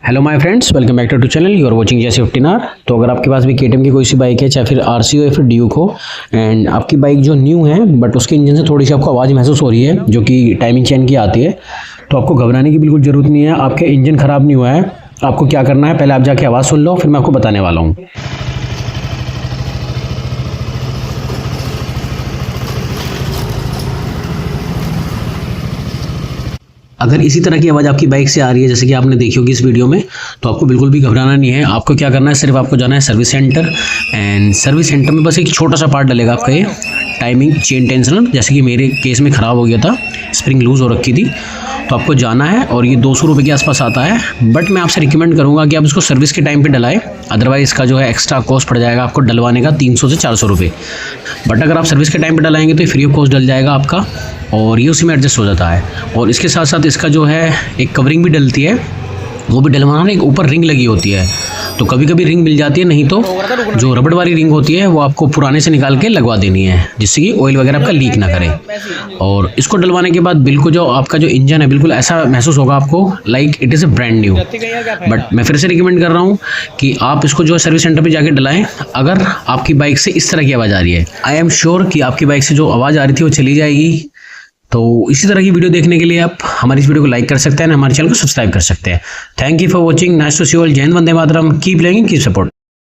Hello my friends, welcome back to channel. You are watching जैसे 15R। तो अगर आपके पास भी केटीएम की कोई सी बाइक है, चाहे फिर आरसी हो या फिर ड्यूक हो, एंड आपकी बाइक जो न्यू है बट उसके इंजन से थोड़ी सी आपको आवाज़ महसूस हो रही है जो कि टाइमिंग चेन की आती है, तो आपको घबराने की बिल्कुल ज़रूरत नहीं है। आपके इंजन ख़राब नहीं हुआ है। आपको क्या करना है, पहले आप जाके आवाज़ सुन लो, फिर मैं आपको बताने वाला हूँ। अगर इसी तरह की आवाज़ आपकी बाइक से आ रही है जैसे कि आपने देखी होगी इस वीडियो में, तो आपको बिल्कुल भी घबराना नहीं है। आपको क्या करना है, सिर्फ आपको जाना है service centre, and service centre में बस एक छोटा सा पार्ट डलेगा आपका, ये टाइमिंग चेन टेंशनर, जैसे कि मेरे केस में ख़राब हो गया था, स्प्रिंग लूज़ हो रखी थी। तो आपको जाना है और ये 200 रुपये के आसपास आता है। बट मैं आपसे रिकमेंड करूँगा कि आप इसको सर्विस के टाइम पे डलाएं, अदरवाइज़ इसका जो है एक्स्ट्रा कॉस्ट पड़ जाएगा आपको डलवाने का 300 से 400 रुपये। बट अगर आप सर्विस के टाइम पे डलाएंगे तो फ्री ऑफ कॉस्ट डल जाएगा आपका, और ये उसी में एडजस्ट हो जाता है। और इसके साथ साथ इसका जो है एक कवरिंग भी डलती है, वो भी डलवाना ना, एक ऊपर रिंग लगी होती है, तो कभी कभी रिंग मिल जाती है, नहीं तो जो रबड़ वाली रिंग होती है वो आपको पुराने से निकाल के लगवा देनी है, जिससे कि ऑयल वगैरह आपका लीक ना करे। और इसको डलवाने के बाद बिल्कुल जो आपका जो इंजन है बिल्कुल ऐसा महसूस होगा आपको like it is a brand new. But मैं फिर से रिकमेंड कर रहा हूँ कि आप इसको जो है सर्विस सेंटर पे जाके डलाएं। अगर आपकी बाइक से इस तरह की आवाज़ आ रही है, आई एम श्योर कि आपकी बाइक से जो आवाज़ आ रही थी वो चली जाएगी। तो इसी तरह की वीडियो देखने के लिए आप हमारी इस वीडियो को लाइक कर सकते हैं, हमारे चैनल को सब्सक्राइब कर सकते हैं। Thank you for watching, nice to see you all. जय हिंद, वंदे मातरम, कीप प्लेइंग, कीप सपोर्ट।